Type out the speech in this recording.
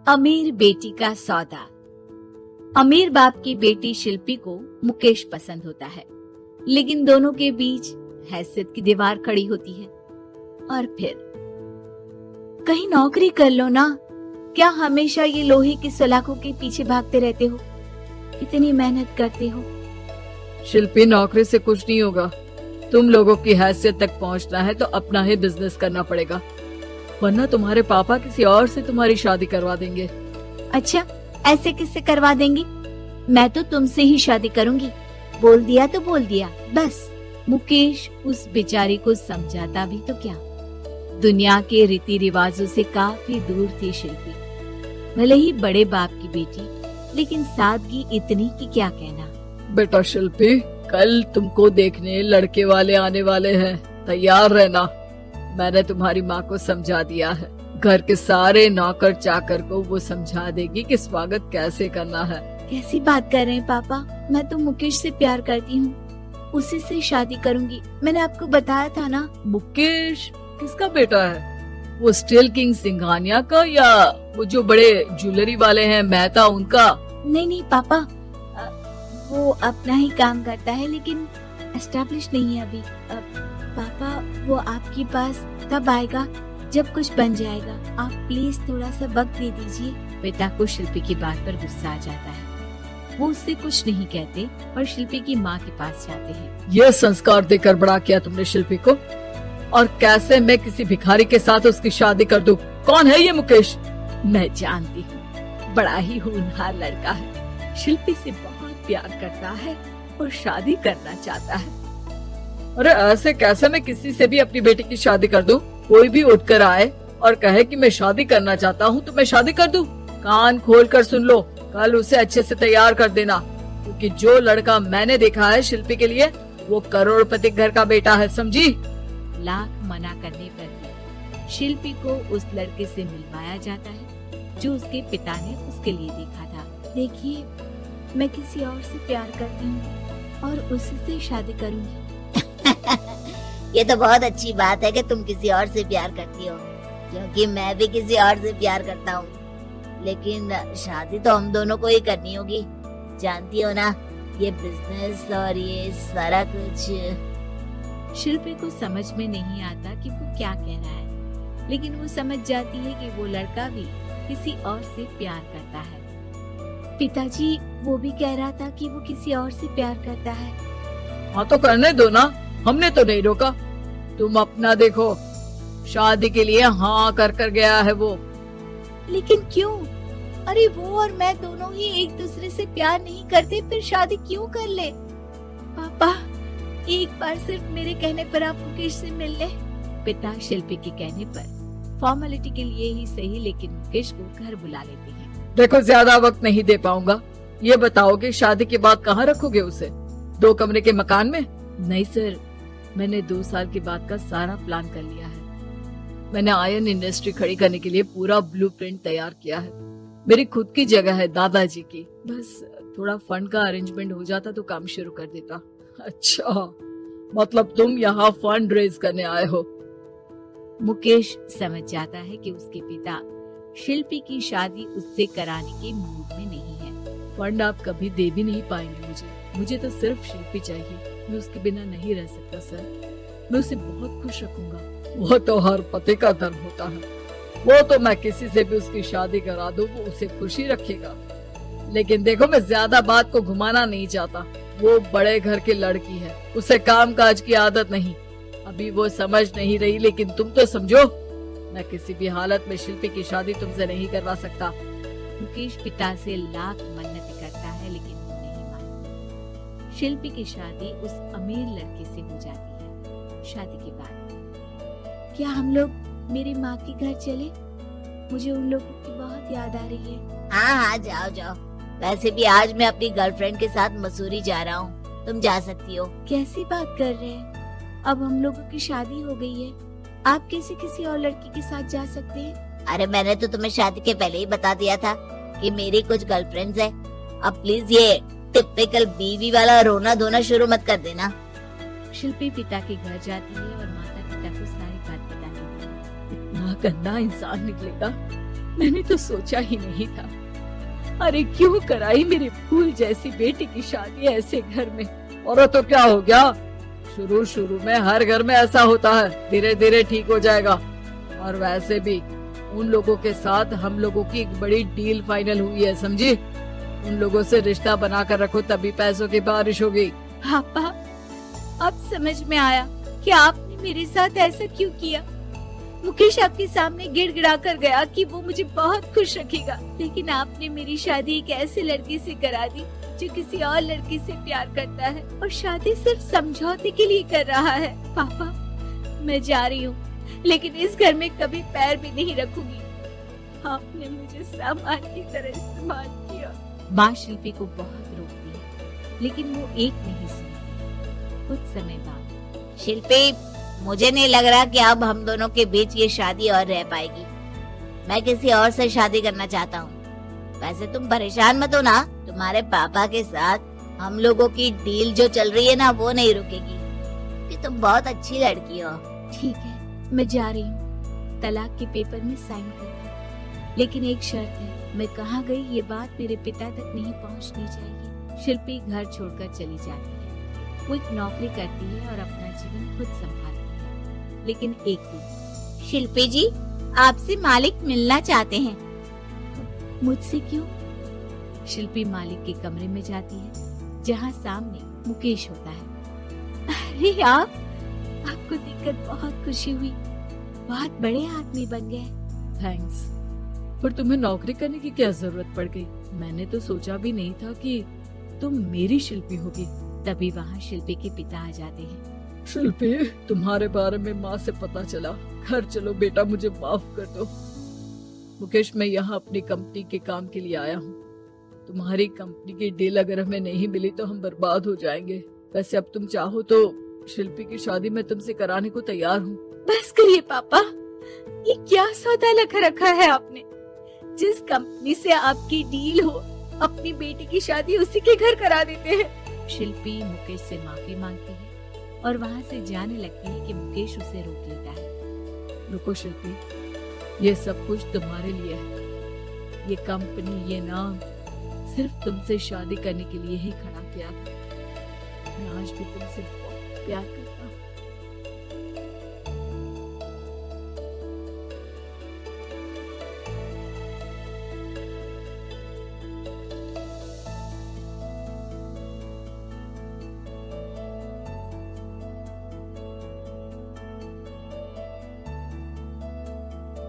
अमीर बेटी का सौदा। अमीर बाप की बेटी शिल्पी को मुकेश पसंद होता है, लेकिन दोनों के बीच हैसियत की दीवार खड़ी होती है। और फिर कहीं नौकरी कर लो ना, क्या हमेशा ये लोहे की सलाखों के पीछे भागते रहते हो? इतनी मेहनत करते हो। शिल्पी, नौकरी से कुछ नहीं होगा। तुम लोगों की हैसियत तक पहुंचना है तो अपना ही बिजनेस करना पड़ेगा, वरना तुम्हारे पापा किसी और से तुम्हारी शादी करवा देंगे। अच्छा, ऐसे किससे करवा देंगे? मैं तो तुमसे ही शादी करूंगी। बोल दिया तो बोल दिया, बस। मुकेश उस बेचारी को समझाता भी तो क्या। दुनिया के रीति रिवाजों से काफी दूर थी शिल्पी। भले ही बड़े बाप की बेटी, लेकिन सादगी इतनी कि क्या कहना। बेटा शिल्पी, कल तुमको देखने लड़के वाले आने वाले हैं, तैयार रहना। मैंने तुम्हारी माँ को समझा दिया है। घर के सारे नौकर चाकर को वो समझा देगी कि स्वागत कैसे करना है। कैसी बात कर रहे हैं पापा? मैं तो मुकेश से प्यार करती हूँ, उसी से शादी करूंगी। मैंने आपको बताया था ना। मुकेश किसका बेटा है? वो स्टील किंग सिंघानिया का या वो जो बड़े ज्वेलरी वाले हैं मेहता, उनका? नहीं पापा, वो अपना ही काम करता है, लेकिन एस्टेब्लिश नहीं है अभी। पापा, वो आपके पास तब आएगा जब कुछ बन जाएगा। आप प्लीज थोड़ा सा वक्त दे दीजिए। पिता को शिल्पी की बात पर गुस्सा आ जाता है। वो उससे कुछ नहीं कहते और शिल्पी की माँ के पास जाते हैं। ये संस्कार देकर बड़ा किया तुमने शिल्पी को, और कैसे मैं किसी भिखारी के साथ उसकी शादी कर दूं? कौन है ये मुकेश? मैं जानती हूँ, बड़ा ही होनहार लड़का है। शिल्पी से बहुत प्यार करता है और शादी करना चाहता है। अरे ऐसे कैसे मैं किसी से भी अपनी बेटी की शादी कर दूं? कोई भी उठकर आए और कहे कि मैं शादी करना चाहता हूँ तो मैं शादी कर दूं? कान खोल कर सुन लो, कल उसे अच्छे से तैयार कर देना, क्योंकि जो लड़का मैंने देखा है शिल्पी के लिए, वो करोड़पति घर का बेटा है, समझी? लाख मना करने पर भी शिल्पी को उस लड़के से मिलवाया जाता है जो उसके पिता ने उसके लिए देखा था। देखिए, मैं किसी और से प्यार करती हूँ और उसी से शादी करूंगी। ये तो बहुत अच्छी बात है कि तुम किसी और से प्यार करती हो, क्योंकि मैं भी किसी और से प्यार करता हूँ। लेकिन शादी तो हम दोनों को ही करनी होगी, जानती हो ना, ये बिजनेस और ये सारा कुछ। शिल्पी को समझ में नहीं आता कि वो क्या कह रहा है, लेकिन वो समझ जाती है कि वो लड़का भी किसी और से प्यार करता है। पिताजी, वो भी कह रहा था कि वो किसी और से प्यार करता है। हाँ तो करने दो ना, हमने तो नहीं रोका। तुम अपना देखो, शादी के लिए हाँ कर गया है वो। लेकिन क्यों? अरे वो और मैं दोनों ही एक दूसरे से प्यार नहीं करते, फिर शादी क्यों कर ले? पापा, एक बार सिर्फ मेरे कहने पर आप मुकेश से मिल ले। पिता शिल्पी के कहने पर फॉर्मेलिटी के लिए ही सही, लेकिन मुकेश को घर बुला लेते हैं। देखो, ज्यादा वक्त नहीं दे पाऊंगा। ये बताओ कि शादी के बाद कहाँ रखोगे उसे? 2 कमरे के मकान में? नहीं सर, मैंने 2 साल के बाद का सारा प्लान कर लिया है। मैंने आयरन इंडस्ट्री खड़ी करने के लिए पूरा ब्लूप्रिंट तैयार किया है। मेरी खुद की जगह है दादाजी की, बस थोड़ा फंड का अरेंजमेंट हो जाता तो काम शुरू कर देता। अच्छा, मतलब तुम यहाँ फंड रेज करने आए हो? मुकेश समझ जाता है कि उसके पिता शिल्पी की शादी उससे कराने के मूड में नहीं है। फंड आप कभी दे भी नहीं पाएंगे मुझे तो सिर्फ शिल्पी चाहिए। मैं उसके बिना नहीं रह सकता सर। मैं उसे बहुत खुश रखूंगा। वो तो हर पति का धर्म होता है। वो तो मैं किसी से भी उसकी शादी करा दूं, वो उसे खुशी रखेगा। लेकिन देखो, मैं ज्यादा बात को घुमाना नहीं चाहता। वो बड़े घर की लड़की है, उसे काम काज की आदत नहीं। अभी वो समझ नहीं रही, लेकिन तुम तो समझो। मैं किसी भी हालत में शिल्पी की शादी तुमसे नहीं करवा सकता। मुकेश पिता से लाख मन्नत करता है, लेकिन वो नहीं मानता। शिल्पी की शादी उस अमीर लड़के से हो जाती है। शादी के बाद क्या हम लोग मेरी माँ के घर चले? मुझे उन लोगों की बहुत याद आ रही है। हाँ, जाओ। वैसे भी आज मैं अपनी गर्लफ्रेंड के साथ मसूरी जा रहा हूँ, तुम जा सकती हो। कैसी बात कर रहे हैं? अब हम लोगों की शादी हो गई है, आप कैसे किसी और लड़की के साथ जा सकते हैं? अरे मैंने तो तुम्हें शादी के पहले ही बता दिया था कि मेरी कुछ गर्लफ्रेंड्स है। अब प्लीज ये टिपिकल बीवी वाला रोना धोना शुरू मत कर देना। शिल्पी पिता के घर जाती है और माता पिता को सारी बात बताती है। इतना गंदा इंसान निकलेगा, मैंने तो सोचा ही नहीं था। अरे क्यों कराई मेरी फूल जैसी बेटी की शादी ऐसे घर में। और तो क्या हो गया, शुरू शुरू में हर घर में ऐसा होता है, धीरे धीरे ठीक हो जाएगा। और वैसे भी उन लोगों के साथ हम लोगों की एक बड़ी डील फाइनल हुई है, समझी। उन लोगों से रिश्ता बना कर रखो, तभी पैसों की बारिश होगी। पापा, अब समझ में आया कि आपने मेरे साथ ऐसा क्यों किया। मुकेश आपके सामने गिड़गिड़ा कर गया कि वो मुझे बहुत खुश रखेगा, लेकिन आपने मेरी शादी एक ऐसे लड़के से करा दी जो किसी और लड़की से प्यार करता है और शादी सिर्फ समझौते के लिए कर रहा है। पापा, मैं जा रही हूँ, लेकिन इस घर में कभी पैर भी नहीं रखूंगी। आपने मुझे सामान की तरह इस्तेमाल किया। माँ शिल्पी को बहुत रोकती है, लेकिन वो एक नहीं सुनती। कुछ समय बाद शिल्पी, मुझे नहीं लग रहा कि अब हम दोनों के बीच ये शादी और रह पाएगी। मैं किसी और से शादी करना चाहता हूँ। वैसे तुम परेशान मत हो ना, तुम्हारे पापा के साथ हम लोगों की डील जो चल रही है ना, वो नहीं रुकेगी, कि तुम बहुत अच्छी लड़की हो। ठीक है, मैं जा रही हूँ। तलाक के पेपर में साइन करके, लेकिन एक शर्त है, मैं कहाँ गई ये बात मेरे पिता तक नहीं पहुँचनी चाहिए। शिल्पी घर छोड़कर चली जाती है। वो एक नौकरी करती है और अपना जीवन खुद संभालती है। लेकिन एक दिन शिल्पी जी, आपसे मालिक मिलना चाहते हैं। मुझसे क्यों? शिल्पी मालिक के कमरे में जाती है, जहाँ सामने मुकेश होता है। अरे आपको देखकर बहुत खुशी हुई, बहुत बड़े आदमी बन गए। थैंक्स, पर तुम्हें नौकरी करने की क्या जरूरत पड़ गई। मैंने तो सोचा भी नहीं था कि तुम मेरी शिल्पी होगी। तभी वहाँ शिल्पी के पिता आ जाते हैं। शिल्पी, तुम्हारे बारे में माँ से पता चला। घर चलो बेटा, मुझे माफ कर दो। मुकेश, मैं यहाँ अपनी कंपनी के काम के लिए आया हूँ। तुम्हारी कंपनी की डील अगर हमें नहीं मिली तो हम बर्बाद हो जाएंगे। वैसे अब तुम चाहो तो शिल्पी की शादी मैं तुमसे कराने को तैयार हूँ। बस करिए पापा, ये क्या सौदा लगा रखा है आपने। जिस कंपनी से आपकी डील हो, अपनी बेटी की शादी उसी के घर करा देते हैं। शिल्पी मुकेश से माफी मांगती है और वहाँ से जाने लगती है कि मुकेश उसे रोक लेता है। रुको शिल्पी, ये सब कुछ तुम्हारे लिए है। ये कंपनी, ये नाम सिर्फ तुमसे शादी करने के लिए ही खड़ा किया था। मैं आज भी तुमसे बहुत प्यार करती हूँ।